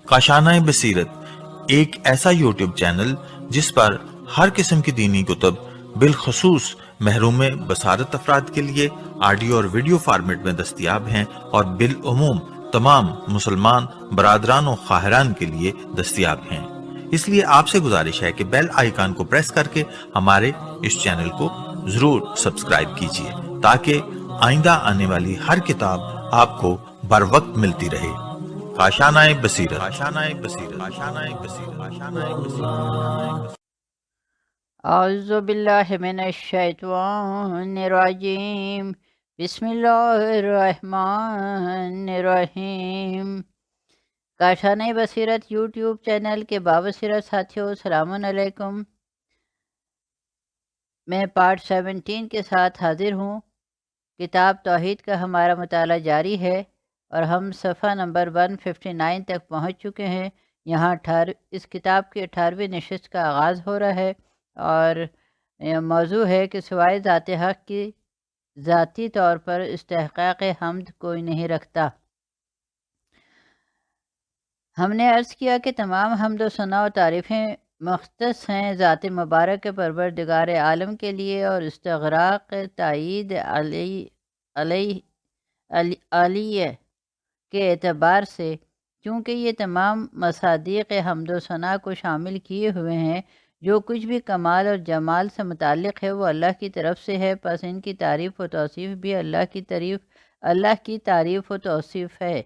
کاشانۂ بصیرت ایک ایسا یوٹیوب چینل جس پر ہر قسم کی دینی کتب بالخصوص محروم بصارت افراد کے لیے آڈیو اور ویڈیو فارمیٹ میں دستیاب ہیں اور بالعموم تمام مسلمان برادران و خواہران کے لیے دستیاب ہیں۔ اس لیے آپ سے گزارش ہے کہ بیل آئیکن کو پریس کر کے ہمارے اس چینل کو ضرور سبسکرائب کیجیے تاکہ آئندہ آنے والی ہر کتاب آپ کو بر وقت ملتی رہے۔ کاشانۂ بصیرت، کاشانۂ بصیرت، کاشانۂ بصیرت، کاشانۂ بصیرت۔ اعوذ باللہ من الشیطان الرجیم، بسم اللہ الرحمن الرحیم۔ کاشانۂ بصیرت یوٹیوب چینل کے بابصیرت ساتھیوں، السلام علیکم۔ میں پارٹ 17 کے ساتھ حاضر ہوں۔ کتاب توحید کا ہمارا مطالعہ جاری ہے اور ہم صفحہ نمبر 159 تک پہنچ چکے ہیں۔ یہاں اس کتاب کی 18ویں نشست کا آغاز ہو رہا ہے اور موضوع ہے کہ سوائے ذات حق کی ذاتی طور پر استحقاق حمد کوئی نہیں رکھتا۔ ہم نے عرض کیا کہ تمام حمد و ثنا و تعریفیں مختص ہیں ذات مبارک پروردگار عالم کے لیے اور استغراق تائید علیہ کے اعتبار سے، چونکہ یہ تمام مصادیق حمد و ثنا کو شامل کیے ہوئے ہیں۔ جو کچھ بھی کمال اور جمال سے متعلق ہے وہ اللہ کی طرف سے ہے، پس ان کی تعریف و توصیف بھی اللہ کی تعریف و توصیف ہے۔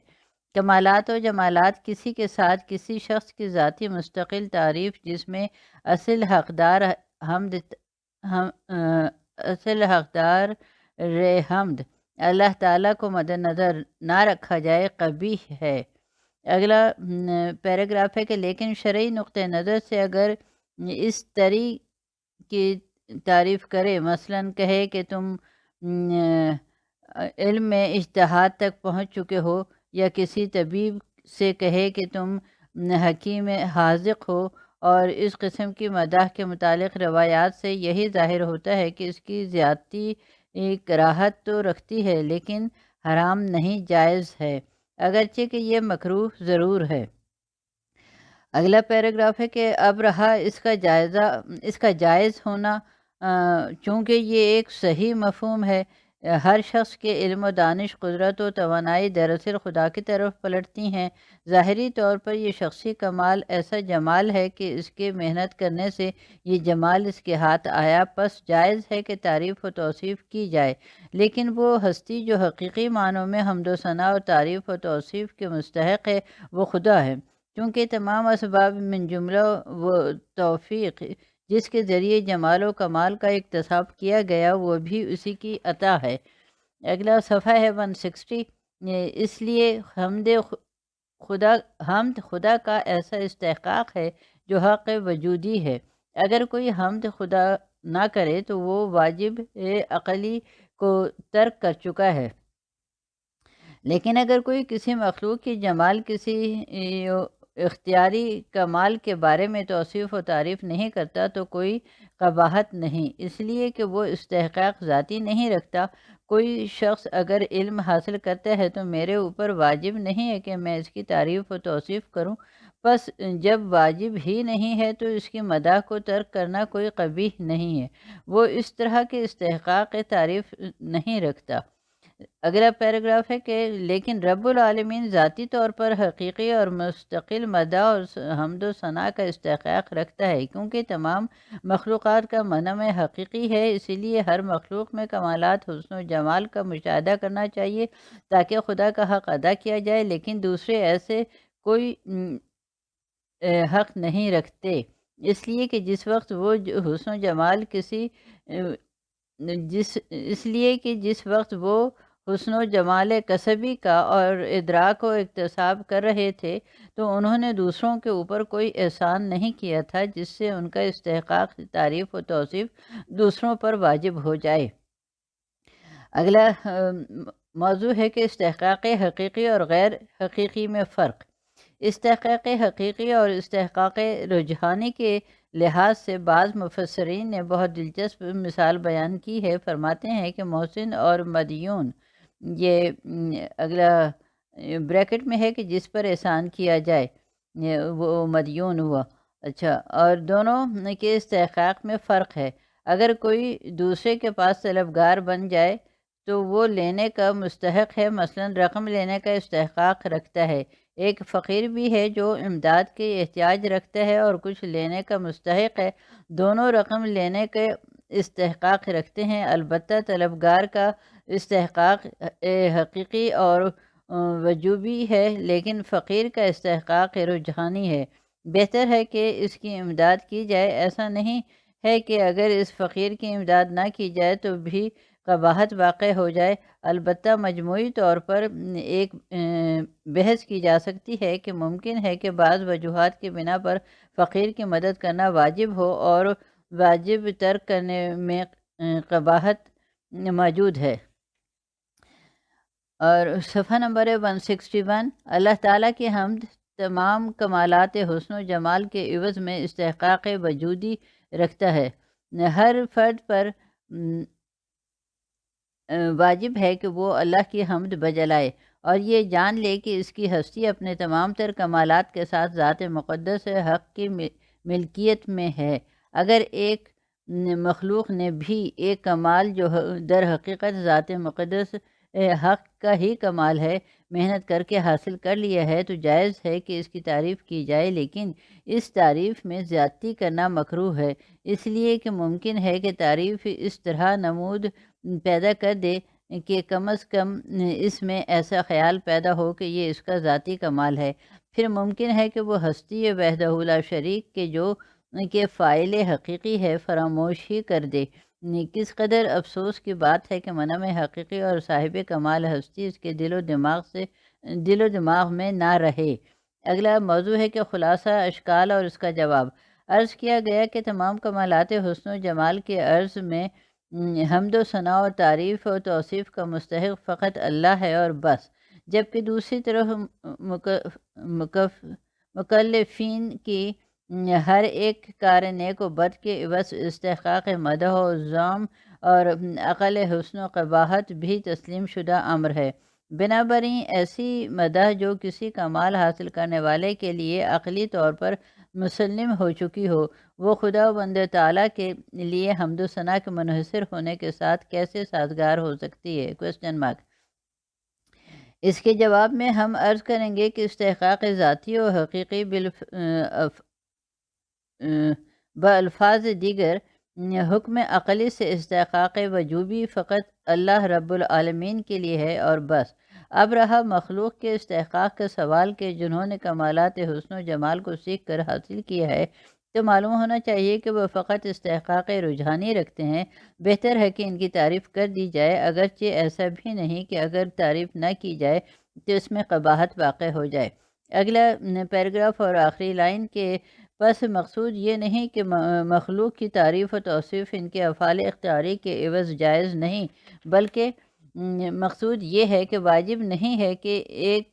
کمالات و جمالات کسی کے ساتھ کسی شخص کی ذاتی مستقل تعریف جس میں اصل حقدار حمد اللہ تعالیٰ کو مد نظر نہ رکھا جائے قبیح ہے۔ اگلا پیراگراف ہے کہ لیکن شرعی نقطہ نظر سے اگر اس طرح کی تعریف کرے، مثلاً کہے کہ تم علم میں اجتہاد تک پہنچ چکے ہو، یا کسی طبیب سے کہے کہ تم حکیم حاذق ہو، اور اس قسم کی مداح کے متعلق روایات سے یہی ظاہر ہوتا ہے کہ اس کی زیادتی کراہت تو رکھتی ہے لیکن حرام نہیں، جائز ہے، اگرچہ کہ یہ مکروہ ضرور ہے۔ اگلا پیراگراف ہے کہ اب رہا اس کا جائز ہونا، چونکہ یہ ایک صحیح مفہوم ہے۔ ہر شخص کے علم و دانش، قدرت و توانائی دراصل خدا کی طرف پلٹتی ہیں۔ ظاہری طور پر یہ شخصی کمال ایسا جمال ہے کہ اس کے محنت کرنے سے یہ جمال اس کے ہاتھ آیا، پس جائز ہے کہ تعریف و توصیف کی جائے، لیکن وہ ہستی جو حقیقی معنوں میں حمد و ثنا اور تعریف و توصیف کے مستحق ہے وہ خدا ہے، کیونکہ تمام اسباب من جملہ وہ توفیق جس کے ذریعے جمال و کمال کا اکتساب کیا گیا وہ بھی اسی کی عطا ہے۔ اگلا صفحہ ہے 160۔ اس لیے حمد خدا کا ایسا استحقاق ہے جو حق وجودی ہے۔ اگر کوئی حمد خدا نہ کرے تو وہ واجب عقلی کو ترک کر چکا ہے، لیکن اگر کوئی کسی مخلوق کی جمال، کسی اختیاری کمال کے بارے میں توصیف و تعریف نہیں کرتا تو کوئی قباحت نہیں، اس لیے کہ وہ استحقاق ذاتی نہیں رکھتا۔ کوئی شخص اگر علم حاصل کرتا ہے تو میرے اوپر واجب نہیں ہے کہ میں اس کی تعریف و توصیف کروں، پس جب واجب ہی نہیں ہے تو اس کی مداح کو ترک کرنا کوئی قبیح نہیں ہے، وہ اس طرح کے استحقاق تعریف نہیں رکھتا۔ اگلا پیراگراف ہے کہ لیکن رب العالمین ذاتی طور پر حقیقی اور مستقل مدح اور حمد و ثنا کا استحقاق رکھتا ہے، کیونکہ تمام مخلوقات کا منم حقیقی ہے، اسی لیے ہر مخلوق میں کمالات حسن و جمال کا مشاہدہ کرنا چاہیے تاکہ خدا کا حق ادا کیا جائے، لیکن دوسرے ایسے کوئی حق نہیں رکھتے، اس لیے کہ جس وقت وہ حسن و جمال جس وقت وہ حسن و جمال کسبی کا اور ادراک و اکتساب کر رہے تھے تو انہوں نے دوسروں کے اوپر کوئی احسان نہیں کیا تھا جس سے ان کا استحقاق تعریف و توصیف دوسروں پر واجب ہو جائے۔ اگلا موضوع ہے کہ استحقاق حقیقی اور غیر حقیقی میں فرق۔ استحقاق حقیقی اور استحقاق رجحانی کے لحاظ سے بعض مفسرین نے بہت دلچسپ مثال بیان کی ہے۔ فرماتے ہیں کہ محسن اور مدیون، یہ اگلا بریکٹ میں ہے کہ جس پر احسان کیا جائے، وہ مدیون ہوا۔ اچھا، اور دونوں کے استحقاق میں فرق ہے۔ اگر کوئی دوسرے کے پاس طلبگار بن جائے تو وہ لینے کا مستحق ہے، مثلا رقم لینے کا استحقاق رکھتا ہے۔ ایک فقیر بھی ہے جو امداد کے احتیاج رکھتا ہے اور کچھ لینے کا مستحق ہے، دونوں رقم لینے کے استحقاق رکھتے ہیں۔ البتہ طلبگار کا استحقاق حقیقی اور وجوبی ہے، لیکن فقیر کا استحقاق رجحانی ہے۔ بہتر ہے کہ اس کی امداد کی جائے۔ ایسا نہیں ہے کہ اگر اس فقیر کی امداد نہ کی جائے تو بھی قباحت واقع ہو جائے۔ البتہ مجموعی طور پر ایک بحث کی جا سکتی ہے کہ ممکن ہے کہ بعض وجوہات کی بنا پر فقیر کی مدد کرنا واجب ہو اور واجب ترک کرنے میں قباحت موجود ہے۔ اور صفحہ نمبر 161، اللہ تعالیٰ کی حمد تمام کمالات حسن و جمال کے عوض میں استحقاق وجودی رکھتا ہے۔ ہر فرد پر واجب ہے کہ وہ اللہ کی حمد بجلائے اور یہ جان لے کہ اس کی ہستی اپنے تمام تر کمالات کے ساتھ ذات مقدس حق کی ملکیت میں ہے۔ اگر ایک مخلوق نے بھی ایک کمال جو در حقیقت ذات مقدس حق کا ہی کمال ہے محنت کر کے حاصل کر لیا ہے تو جائز ہے کہ اس کی تعریف کی جائے، لیکن اس تعریف میں زیادتی کرنا مکروہ ہے، اس لیے کہ ممکن ہے کہ تعریف اس طرح نمود پیدا کر دے کہ کم از کم اس میں ایسا خیال پیدا ہو کہ یہ اس کا ذاتی کمال ہے۔ پھر ممکن ہے کہ وہ ہستی وحدہ لا شریک کے جو کہ فاعل حقیقی ہے فراموش ہی کر دے۔ کس قدر افسوس کی بات ہے کہ منم حقیقی اور صاحب کمال ہستی اس کے دل و دماغ میں نہ رہے۔ اگلا موضوع ہے کہ خلاصہ اشکال اور اس کا جواب۔ عرض کیا گیا کہ تمام کمالات حسن و جمال کے عرض میں حمد و ثنا و تعریف و توصیف کا مستحق فقط اللہ ہے اور بس، جبکہ دوسری طرف مکلفین کی ہر ایک کار نیک و بد کے عوض استحقاق مدح و ذم اور عقل حسن و قباحت بھی تسلیم شدہ امر ہے۔ بنابراین ایسی مدح جو کسی کمال حاصل کرنے والے کے لیے عقلی طور پر مسلم ہو چکی ہو، وہ خدا بند تعالیٰ کے لیے حمد و ثنا کے منحصر ہونے کے ساتھ کیسے سازگار ہو سکتی ہے؟ Question mark. اس کے جواب میں ہم عرض کریں گے کہ استحقاق ذاتی و حقیقی بألفاظ دیگر حکم عقلی سے استحقاق وجوبی فقط اللہ رب العالمین کے لیے ہے اور بس۔ اب رہا مخلوق کے استحقاق کا سوال کہ جنہوں نے کمالات حسن و جمال کو سیکھ کر حاصل کیا ہے تو معلوم ہونا چاہیے کہ وہ فقط استحقاق رجحانی رکھتے ہیں۔ بہتر ہے کہ ان کی تعریف کر دی جائے، اگرچہ ایسا بھی نہیں کہ اگر تعریف نہ کی جائے تو اس میں قباحت واقع ہو جائے۔ اگلا پیراگراف اور آخری لائن کے پس مقصود یہ نہیں کہ مخلوق کی تعریف و توصیف ان کے افعال اختیاری کے عوض جائز نہیں، بلکہ مقصود یہ ہے کہ واجب نہیں ہے کہ ایک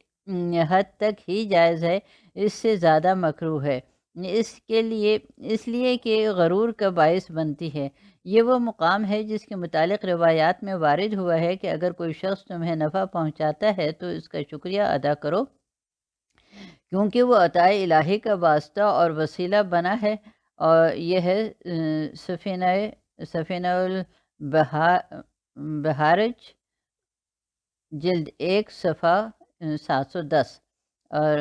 حد تک ہی جائز ہے، اس سے زیادہ مکروہ ہے، اس لیے کہ غرور کا باعث بنتی ہے۔ یہ وہ مقام ہے جس کے متعلق روایات میں وارد ہوا ہے کہ اگر کوئی شخص تمہیں نفع پہنچاتا ہے تو اس کا شکریہ ادا کرو، کیونکہ وہ عطا الہی کا واسطہ اور وسیلہ بنا ہے۔ اور یہ ہے سفینہ البہارج جلد 1 صفحہ 710۔ اور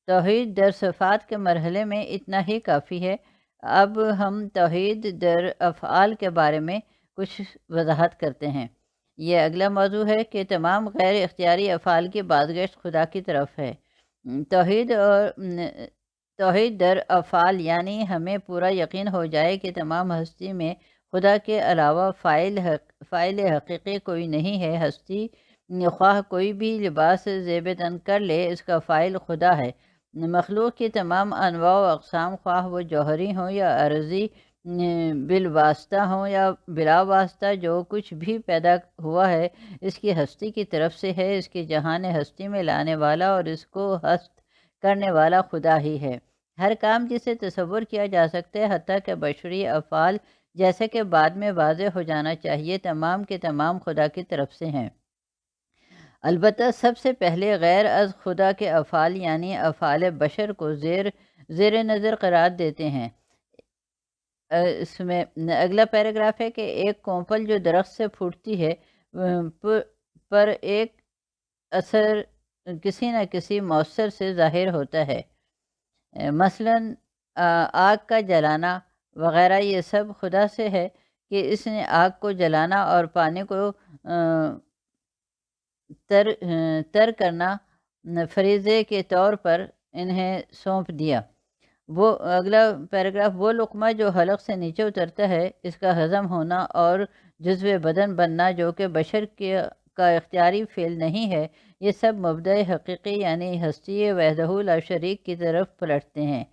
توحید در صفات کے مرحلے میں اتنا ہی کافی ہے۔ اب ہم توحید در افعال کے بارے میں کچھ وضاحت کرتے ہیں۔ یہ اگلا موضوع ہے کہ تمام غیر اختیاری افعال کی بازگشت خدا کی طرف ہے۔ توحید در افعال یعنی ہمیں پورا یقین ہو جائے کہ تمام ہستی میں خدا کے علاوہ فاعل حقیقی کوئی نہیں ہے۔ ہستی خواہ کوئی بھی لباس زیب تن کر لے، اس کا فاعل خدا ہے۔ مخلوق کی تمام انواع و اقسام خواہ وہ جوہری ہوں یا عرضی، بالواسطہ ہوں یا بلا واسطہ، جو کچھ بھی پیدا ہوا ہے اس کی ہستی کی طرف سے ہے، اس کے جہان ہستی میں لانے والا اور اس کو ہست کرنے والا خدا ہی ہے۔ ہر کام جسے تصور کیا جا سکتا ہے، حتیٰ کہ بشری افعال، جیسے کہ بعد میں واضح ہو جانا چاہیے، تمام کے تمام خدا کی طرف سے ہیں۔ البتہ سب سے پہلے غیر از خدا کے افعال یعنی افعال بشر کو زیر نظر قرار دیتے ہیں۔ اس میں اگلا پیراگراف ہے کہ ایک کونپل جو درخت سے پھوٹتی ہے پر ایک اثر کسی نہ کسی مؤثر سے ظاہر ہوتا ہے، مثلاً آگ کا جلانا وغیرہ۔ یہ سب خدا سے ہے کہ اس نے آگ کو جلانا اور پانی کو تر کرنا فریضے کے طور پر انہیں سونپ دیا۔ وہ اگلا پیراگراف، وہ لقمہ جو حلق سے نیچے اترتا ہے، اس کا ہضم ہونا اور جزو بدن بننا جو کہ بشر کا اختیاری فعل نہیں ہے، یہ سب مبدأ حقیقی یعنی ہستی وحدہ لا شریک کی طرف پلٹتے ہیں۔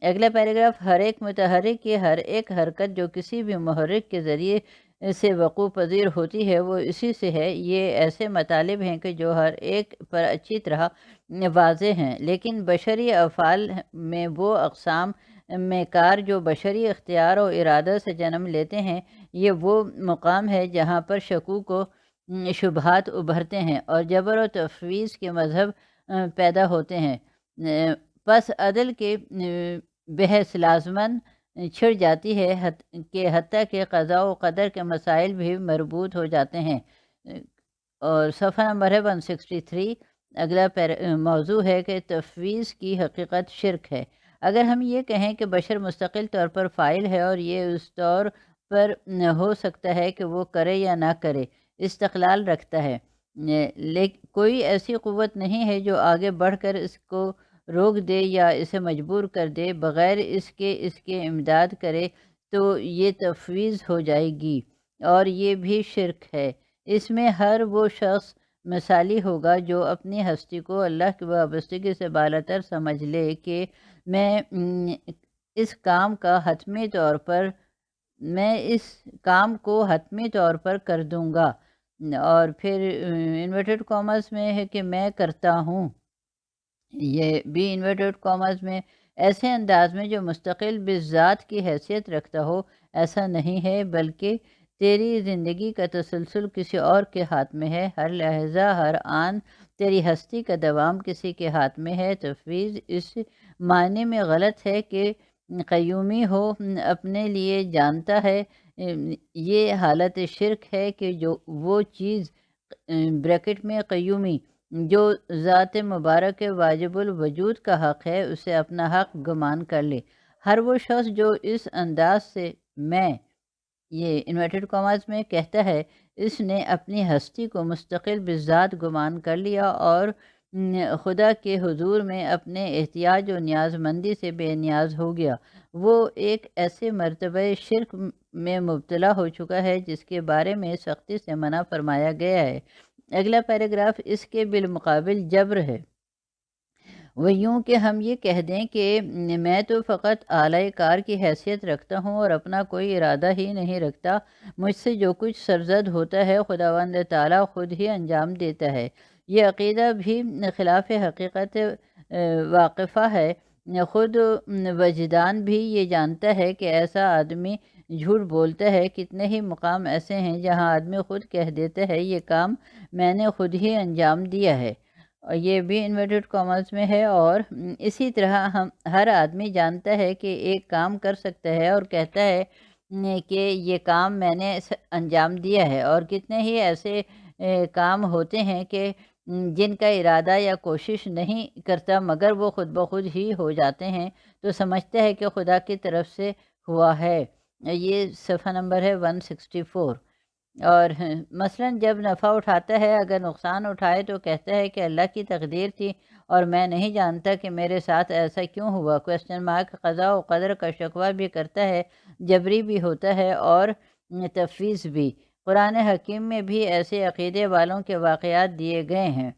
اگلا پیراگراف، ہر ایک متحرک کی ہر ایک حرکت جو کسی بھی محرک کے ذریعے سے وقوع پذیر ہوتی ہے، وہ اسی سے ہے۔ یہ ایسے مطالب ہیں کہ جو ہر ایک پر اچھی طرح واضح ہیں، لیکن بشری افعال میں وہ اقسام میں کار جو بشری اختیار و ارادہ سے جنم لیتے ہیں، یہ وہ مقام ہے جہاں پر شکوک و شبہات ابھرتے ہیں اور جبر و تفویض کے مذہب پیدا ہوتے ہیں۔ پس عدل کے بحث لازماً چھڑ جاتی ہے کہ حتیٰ کہ قضاء و قدر کے مسائل بھی مربوط ہو جاتے ہیں۔ اور صفحہ نمبر ہے 163۔ اگلا موضوع ہے کہ تفویض کی حقیقت شرک ہے۔ اگر ہم یہ کہیں کہ بشر مستقل طور پر فاعل ہے اور یہ اس طور پر ہو سکتا ہے کہ وہ کرے یا نہ کرے، استقلال رکھتا ہے، لیکن کوئی ایسی قوت نہیں ہے جو آگے بڑھ کر اس کو روک دے یا اسے مجبور کر دے، بغیر اس کے امداد کرے تو یہ تفویض ہو جائے گی اور یہ بھی شرک ہے۔ اس میں ہر وہ شخص مثالی ہوگا جو اپنی ہستی کو اللہ کی وابستگی سے بالاتر سمجھ لے کہ میں اس کام کو حتمی طور پر کر دوں گا، اور پھر انورٹڈ کامرس میں ہے کہ میں کرتا ہوں، یہ بھی انورٹڈ کامرس میں، ایسے انداز میں جو مستقل بذات کی حیثیت رکھتا ہو۔ ایسا نہیں ہے، بلکہ تیری زندگی کا تسلسل کسی اور کے ہاتھ میں ہے، ہر لحظہ ہر آن تیری ہستی کا دوام کسی کے ہاتھ میں ہے۔ تفویض اس معنی میں غلط ہے کہ قیومی ہو اپنے لیے جانتا ہے، یہ حالت شرک ہے کہ جو وہ چیز بریکٹ میں قیومی جو ذات مبارک واجب الوجود کا حق ہے، اسے اپنا حق گمان کر لے۔ ہر وہ شخص جو اس انداز سے میں، یہ انورٹڈ کامرس میں، کہتا ہے، اس نے اپنی ہستی کو مستقل بذات گمان کر لیا اور خدا کے حضور میں اپنے احتیاج و نیاز مندی سے بے نیاز ہو گیا۔ وہ ایک ایسے مرتبہ شرک میں مبتلا ہو چکا ہے جس کے بارے میں سختی سے منع فرمایا گیا ہے۔ اگلا پیراگراف اس کے بالمقابل جبر ہے۔ وہ یوں کہ ہم یہ کہہ دیں کہ میں تو فقط آلہ کار کی حیثیت رکھتا ہوں اور اپنا کوئی ارادہ ہی نہیں رکھتا، مجھ سے جو کچھ سرزد ہوتا ہے خداوند تعالیٰ خود ہی انجام دیتا ہے۔ یہ عقیدہ بھی خلاف حقیقت واقفہ ہے۔ خود وجدان بھی یہ جانتا ہے کہ ایسا آدمی جھوٹ بولتا ہے۔ کتنے ہی مقام ایسے ہیں جہاں آدمی خود کہہ دیتا ہے، یہ کام میں نے خود ہی انجام دیا ہے، اور یہ بھی انورٹڈ کامرس میں ہے۔ اور اسی طرح ہر آدمی جانتا ہے کہ ایک کام کر سکتا ہے اور کہتا ہے کہ یہ کام میں نے انجام دیا ہے، اور کتنے ہی ایسے کام ہوتے ہیں کہ جن کا ارادہ یا کوشش نہیں کرتا مگر وہ خود بخود ہی ہو جاتے ہیں، تو سمجھتا ہے کہ خدا کی طرف سے ہوا ہے۔ یہ صفحہ نمبر ہے 164۔ اور مثلا جب نفع اٹھاتا ہے، اگر نقصان اٹھائے تو کہتا ہے کہ اللہ کی تقدیر تھی اور میں نہیں جانتا کہ میرے ساتھ ایسا کیوں ہوا۔ قضاء و قدر کا شکوہ بھی کرتا ہے، جبری بھی ہوتا ہے اور تفویض بھی۔ قرآن حکیم میں بھی ایسے عقیدے والوں کے واقعات دیے گئے ہیں،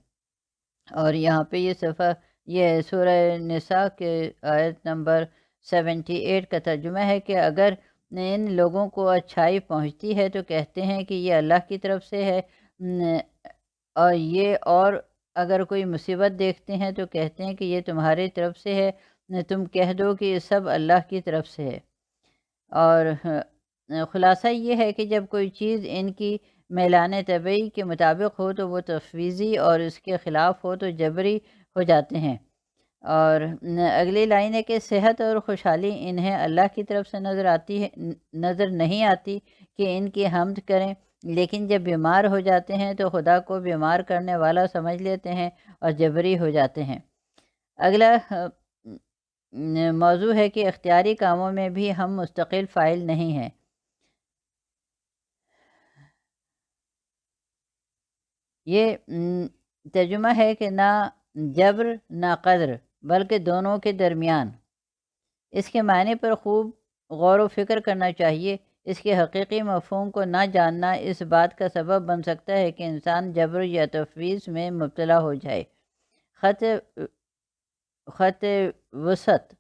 اور یہاں پہ یہ سورہ نساء کے آیت نمبر 78 کا ترجمہ ہے کہ اگر ان لوگوں کو اچھائی پہنچتی ہے تو کہتے ہیں کہ یہ اللہ کی طرف سے ہے، اور اگر کوئی مصیبت دیکھتے ہیں تو کہتے ہیں کہ یہ تمہاری طرف سے ہے، تم کہہ دو کہ یہ سب اللہ کی طرف سے ہے۔ اور خلاصہ یہ ہے کہ جب کوئی چیز ان کی میلان طبعی کے مطابق ہو تو وہ تفویضی، اور اس کے خلاف ہو تو جبری ہو جاتے ہیں۔ اور اگلی لائن ہے کہ صحت اور خوشحالی انہیں اللہ کی طرف سے نظر نہیں آتی کہ ان کی حمد کریں، لیکن جب بیمار ہو جاتے ہیں تو خدا کو بیمار کرنے والا سمجھ لیتے ہیں اور جبری ہو جاتے ہیں۔ اگلا موضوع ہے کہ اختیاری کاموں میں بھی ہم مستقل فاعل نہیں ہیں۔ یہ ترجمہ ہے کہ نہ جبر نہ قدر بلکہ دونوں کے درمیان۔ اس کے معنی پر خوب غور و فکر کرنا چاہیے۔ اس کے حقیقی مفہوم کو نہ جاننا اس بات کا سبب بن سکتا ہے کہ انسان جبر یا تفویض میں مبتلا ہو جائے۔ خط وسط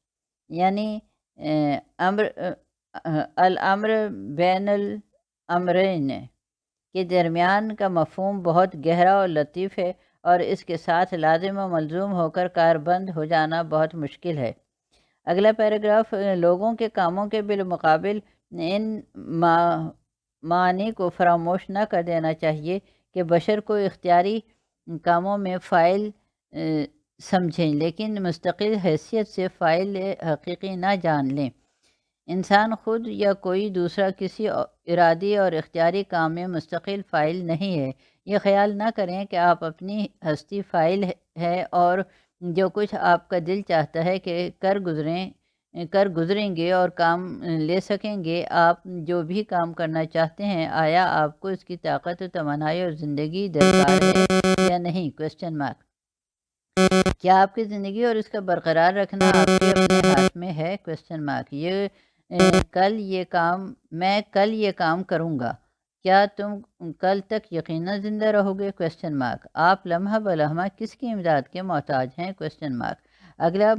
یعنی الامر بین الامرین کے درمیان کا مفہوم بہت گہرا اور لطیف ہے، اور اس کے ساتھ لازم و ملزوم ہو کر کاربند ہو جانا بہت مشکل ہے۔ اگلا پیراگراف لوگوں کے کاموں کے بالمقابل ان معانی کو فراموش نہ کر دینا چاہیے کہ بشر کو اختیاری کاموں میں فاعل سمجھیں، لیکن مستقل حیثیت سے فاعل حقیقی نہ جان لیں۔ انسان خود یا کوئی دوسرا کسی ارادی اور اختیاری کام میں مستقل فاعل نہیں ہے۔ یہ خیال نہ کریں کہ آپ اپنی ہستی فاعل ہے اور جو کچھ آپ کا دل چاہتا ہے کہ کر گزریں گے اور کام لے سکیں گے۔ آپ جو بھی کام کرنا چاہتے ہیں، آیا آپ کو اس کی طاقت و توانائی اور زندگی درکار ہے یا نہیں؟ کیا آپ کی زندگی اور اس کا برقرار رکھنا آپ کے اپنے ہاتھ میں ہے؟ میں کل یہ کام کروں گا، کیا تم کل تک یقیناً زندہ رہو گے؟ آپ لمحہ بلمحہ کس کی امداد کے محتاج ہیں؟ اگلا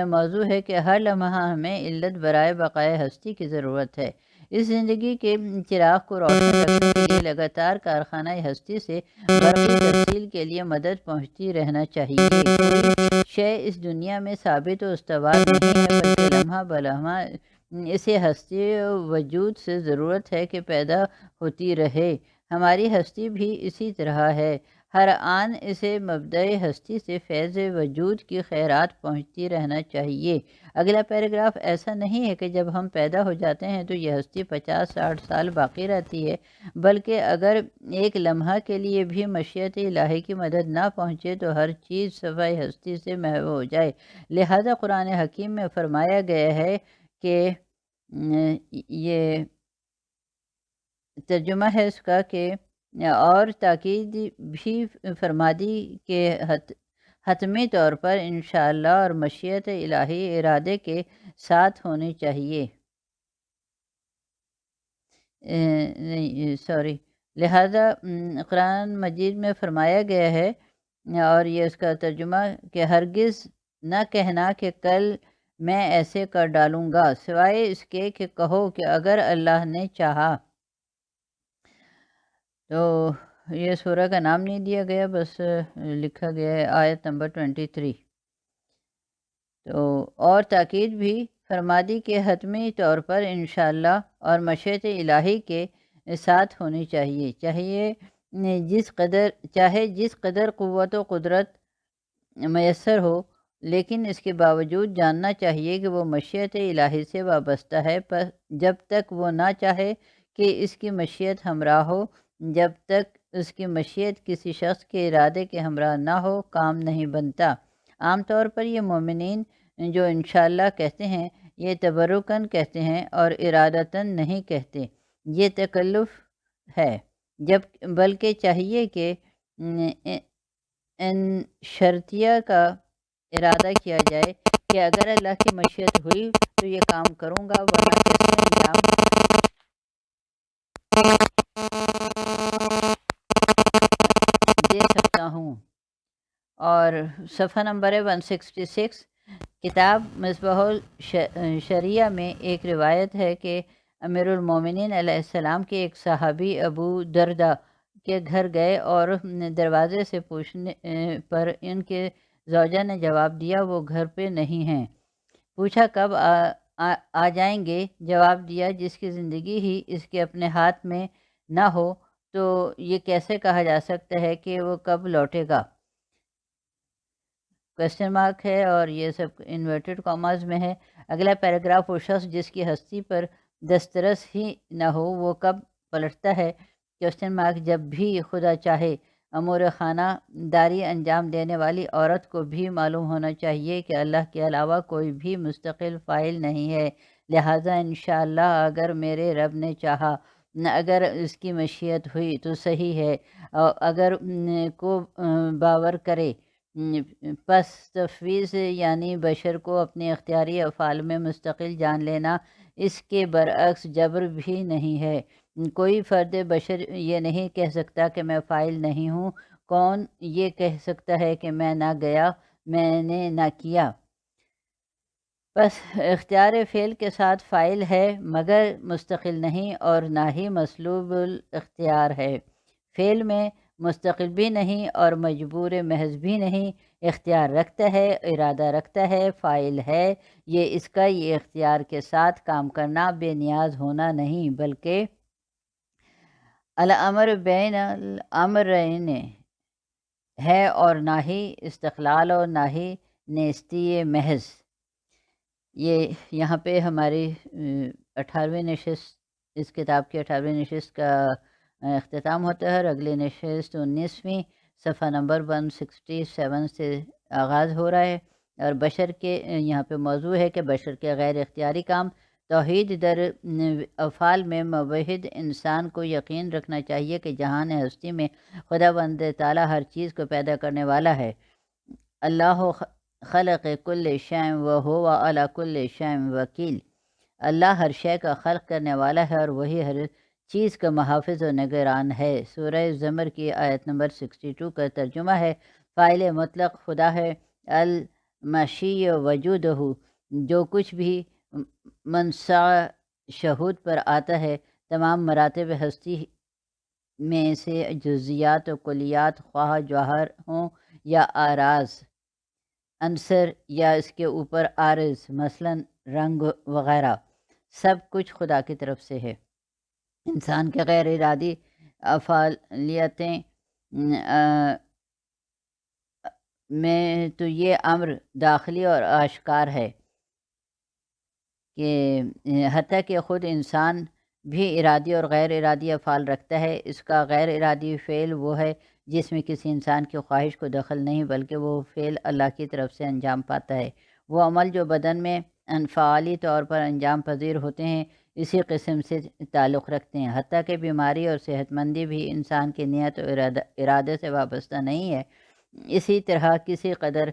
موضوع ہے کہ ہر لمحہ ہمیں علت برائے بقائے ہستی کی ضرورت ہے۔ اس زندگی کے چراغ کو روشن رکھنے کے لیے لگاتار کارخانہ ہستی سے برقی ترسیل کے لیے مدد پہنچتی رہنا چاہیے۔ کوئی شے اس دنیا میں ثابت و استوار نہیں ہے، بلکہ لمحہ بلمحہ اسے ہستی وجود سے ضرورت ہے کہ پیدا ہوتی رہے۔ ہماری ہستی بھی اسی طرح ہے، ہر آن اسے مبدأ ہستی سے فیض وجود کی خیرات پہنچتی رہنا چاہیے۔ اگلا پیراگراف ایسا نہیں ہے کہ جب ہم پیدا ہو جاتے ہیں تو یہ ہستی 50-60 سال باقی رہتی ہے، بلکہ اگر ایک لمحہ کے لیے بھی مشیت الہی کی مدد نہ پہنچے تو ہر چیز صفحہ ہستی سے محو ہو جائے۔ لہذا قرآن حکیم میں فرمایا گیا ہے کہ یہ ترجمہ ہے اس کا کہ اور تاکید بھی فرما دی کہ حتمی طور پر انشاءاللہ اور مشیت الہی ارادے کے ساتھ ہونی چاہیے۔ لہذا قرآن مجید میں فرمایا گیا ہے، اور یہ اس کا ترجمہ کہ ہرگز نہ کہنا کہ کل میں ایسے کر ڈالوں گا، سوائے اس کے کہ کہو کہ اگر اللہ نے چاہا۔ تو یہ سورہ کا نام نہیں دیا گیا، بس لکھا گیا ہے آیت نمبر 23۔ تو اور تاکید بھی فرما دی کہ حتمی طور پر انشاءاللہ اور مشیت الہی کے ساتھ ہونی چاہیے، چاہے جس قدر قوت و قدرت میسر ہو، لیکن اس کے باوجود جاننا چاہیے کہ وہ مشیت الہی سے وابستہ ہے، پر جب تک وہ نہ چاہے کہ اس کی مشیت ہمراہ ہو، جب تک اس کی مشیت کسی شخص کے ارادے کے ہمراہ نہ ہو، کام نہیں بنتا۔ عام طور پر یہ مومنین جو انشاءاللہ کہتے ہیں، یہ تبرکاً کہتے ہیں اور ارادتاً نہیں کہتے۔ یہ تکلف ہے، بلکہ چاہیے کہ ان شرطیہ کا ارادہ کیا جائے کہ اگر اللہ کی مشیت ہوئی تو یہ کام کروں گا، ورنہ کیسے انجام دے سکتا ہوں۔ اور صفحہ نمبر 166 کتاب مصباح الشریعہ میں ایک روایت ہے کہ امیر المومنین علیہ السلام کے ایک صحابی ابو دردہ کے گھر گئے اور دروازے سے پوچھنے پر ان کے زوجہ نے جواب دیا وہ گھر پہ نہیں ہیں۔ پوچھا کب آ جائیں گے؟ جواب دیا جس کی زندگی ہی اس کے اپنے ہاتھ میں نہ ہو تو یہ کیسے کہا جا سکتا ہے کہ وہ کب لوٹے گا؟ کوشچن مارک ہے اور یہ سب انورٹڈ کاماز میں ہے۔ اگلا پیراگراف، وہ شخص جس کی ہستی پر دسترس ہی نہ ہو وہ کب پلٹتا ہے؟ کوشچن مارک، جب بھی خدا چاہے۔ امور خانہ داری انجام دینے والی عورت کو بھی معلوم ہونا چاہیے کہ اللہ کے علاوہ کوئی بھی مستقل فاعل نہیں ہے، لہٰذا انشاءاللہ اگر میرے رب نے چاہا، اگر اس کی مشیت ہوئی تو صحیح ہے، اگر کو باور کرے۔ پس تفویض یعنی بشر کو اپنے اختیاری افعال میں مستقل جان لینا، اس کے برعکس جبر بھی نہیں ہے۔ کوئی فرد بشر یہ نہیں کہہ سکتا کہ میں فاعل نہیں ہوں۔ کون یہ کہہ سکتا ہے کہ میں نہ گیا، میں نے نہ کیا؟ بس اختیار فعل کے ساتھ فاعل ہے مگر مستقل نہیں اور نہ ہی مسلوب الاختیار ہے۔ فعل میں مستقل بھی نہیں اور مجبور محض بھی نہیں، اختیار رکھتا ہے، ارادہ رکھتا ہے، فاعل ہے۔ یہ اختیار کے ساتھ کام کرنا بے نیاز ہونا نہیں بلکہ الامر بین الامرین ہے اور نہ ہی استقلال اور نہ ہی نیستی محض۔ یہ یہاں پہ ہماری 18ویں نشست، اس کتاب کی 18ویں نشست کا اختتام ہوتا ہے اور اگلی نشست 19ویں صفحہ نمبر 167 سے آغاز ہو رہا ہے، اور بشر کے یہاں پہ موضوع ہے کہ بشر کے غیر اختیاری کام۔ توحید در افعال میں موحد انسان کو یقین رکھنا چاہیے کہ جہان ہستی میں خدا بند تعالیٰ ہر چیز کو پیدا کرنے والا ہے۔ اللہ خلق کل شیء وہو علی کل شیء وکیل۔ اللہ ہر شے کا خلق کرنے والا ہے اور وہی ہر چیز کا محافظ و نگران ہے۔ سورہ زمر کی آیت نمبر 62 کا ترجمہ ہے، فاعل مطلق خدا ہے، المشیع وجودہ، جو کچھ بھی منصع شہود پر آتا ہے، تمام مراتب ہستی میں سے جزیات و کلیات، خواہ جوہر ہوں یا آراز، عنصر یا اس کے اوپر عارض مثلا رنگ وغیرہ، سب کچھ خدا کی طرف سے ہے۔ انسان کے غیر ارادی افعالیتیں میں تو یہ امر داخلی اور آشکار ہے کہ حتیٰ کہ خود انسان بھی ارادی اور غیر ارادی افعال رکھتا ہے۔ اس کا غیر ارادی فعل وہ ہے جس میں کسی انسان کی خواہش کو دخل نہیں بلکہ وہ فعل اللہ کی طرف سے انجام پاتا ہے۔ وہ عمل جو بدن میں انفعالی طور پر انجام پذیر ہوتے ہیں اسی قسم سے تعلق رکھتے ہیں، حتیٰ کہ بیماری اور صحت مندی بھی انسان کی نیت و ارادے سے وابستہ نہیں ہے۔ اسی طرح کسی قدر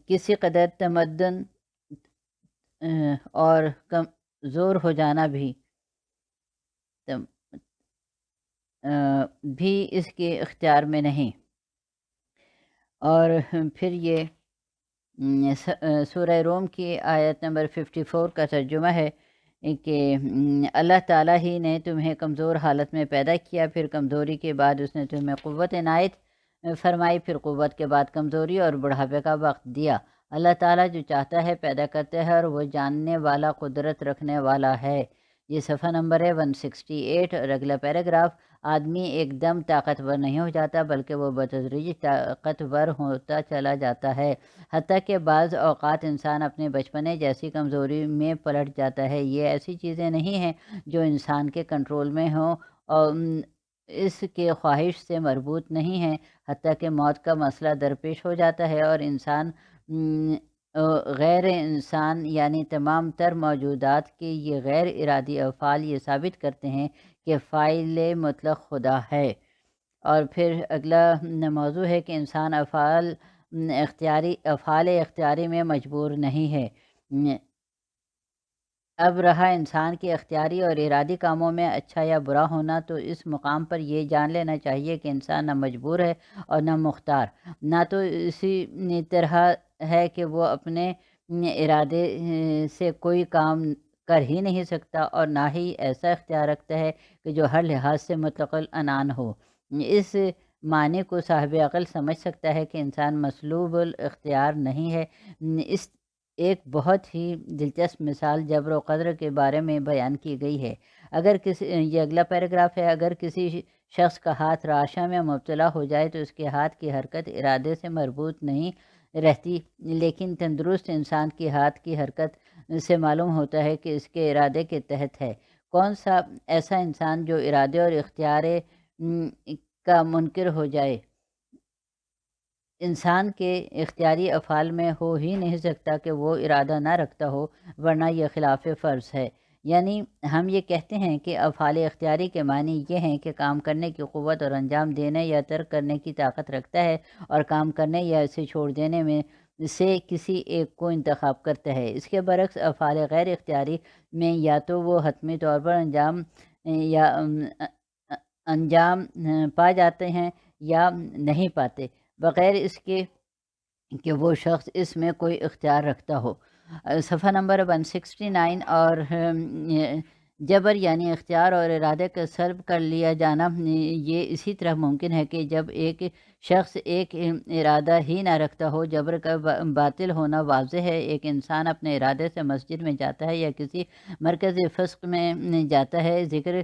کسی قدر تمدن اور کمزور ہو جانا بھی اس کے اختیار میں نہیں۔ اور پھر یہ سورہ روم کی آیت نمبر 54 کا ترجمہ ہے کہ اللہ تعالیٰ ہی نے تمہیں کمزور حالت میں پیدا کیا، پھر کمزوری کے بعد اس نے تمہیں قوت عنایت فرمائی، پھر قوت کے بعد کمزوری اور بڑھاپے کا وقت دیا۔ اللہ تعالیٰ جو چاہتا ہے پیدا کرتا ہے اور وہ جاننے والا، قدرت رکھنے والا ہے۔ یہ صفحہ نمبر ہے 168۔ اور اگلا پیراگراف، آدمی ایک دم طاقتور نہیں ہو جاتا بلکہ وہ بتدریج طاقتور ہوتا چلا جاتا ہے، حتیٰ کہ بعض اوقات انسان اپنے بچپنے جیسی کمزوری میں پلٹ جاتا ہے۔ یہ ایسی چیزیں نہیں ہیں جو انسان کے کنٹرول میں ہوں اور اس کے خواہش سے مربوط نہیں ہیں، حتیٰ کہ موت کا مسئلہ درپیش ہو جاتا ہے اور انسان غیر انسان یعنی تمام تر موجودات کے یہ غیر ارادی افعال یہ ثابت کرتے ہیں کہ فاعل مطلق خدا ہے۔ اور پھر اگلا موضوع ہے کہ انسان افعال اختیاری میں مجبور نہیں ہے۔ اب رہا انسان کے اختیاری اور ارادی کاموں میں اچھا یا برا ہونا، تو اس مقام پر یہ جان لینا چاہیے کہ انسان نہ مجبور ہے اور نہ مختار، نہ تو اسی طرح ہے کہ وہ اپنے ارادے سے کوئی کام کر ہی نہیں سکتا اور نہ ہی ایسا اختیار رکھتا ہے کہ جو ہر لحاظ سے مطلق العنان ہو۔ اس معنی کو صاحب عقل سمجھ سکتا ہے کہ انسان مسلوب الاختیار نہیں ہے۔ اس ایک بہت ہی دلچسپ مثال جبر و قدر کے بارے میں بیان کی گئی ہے۔ اگر کسی یہ اگلا پیراگراف ہے، اگر کسی شخص کا ہاتھ رعشہ میں مبتلا ہو جائے تو اس کے ہاتھ کی حرکت ارادے سے مربوط نہیں رہتی، لیکن تندرست انسان کی ہاتھ کی حرکت سے معلوم ہوتا ہے کہ اس کے ارادے کے تحت ہے۔ کون سا ایسا انسان جو ارادے اور اختیار کا منکر ہو جائے؟ انسان کے اختیاری افعال میں ہو ہی نہیں سکتا کہ وہ ارادہ نہ رکھتا ہو، ورنہ یہ خلاف فرض ہے۔ یعنی ہم یہ کہتے ہیں کہ افعال اختیاری کے معنی یہ ہیں کہ کام کرنے کی قوت اور انجام دینے یا ترک کرنے کی طاقت رکھتا ہے، اور کام کرنے یا اسے چھوڑ دینے میں سے کسی ایک کو انتخاب کرتا ہے۔ اس کے برعکس افعال غیر اختیاری میں یا تو وہ حتمی طور پر انجام پا جاتے ہیں یا نہیں پاتے، بغیر اس کے کہ وہ شخص اس میں کوئی اختیار رکھتا ہو۔ صفحہ نمبر 169۔ اور جبر یعنی اختیار اور ارادے کا سلب کر لیا جانا یہ اسی طرح ممکن ہے کہ جب ایک شخص ایک ارادہ ہی نہ رکھتا ہو۔ جبر کا باطل ہونا واضح ہے۔ ایک انسان اپنے ارادے سے مسجد میں جاتا ہے یا کسی مرکز فسق میں جاتا ہے، ذکر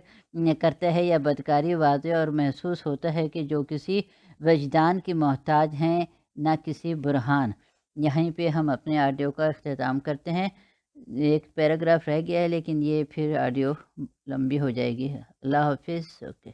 کرتا ہے یا بدکاری، واضح اور محسوس ہوتا ہے کہ جو کسی وجدان کی محتاج ہیں نہ کسی برہان۔ یہیں پہ ہم اپنے آڈیو کا اختتام کرتے ہیں۔ ایک پیراگراف رہ گیا ہے لیکن یہ پھر آڈیو لمبی ہو جائے گی۔ اللہ حافظ۔ اوکے۔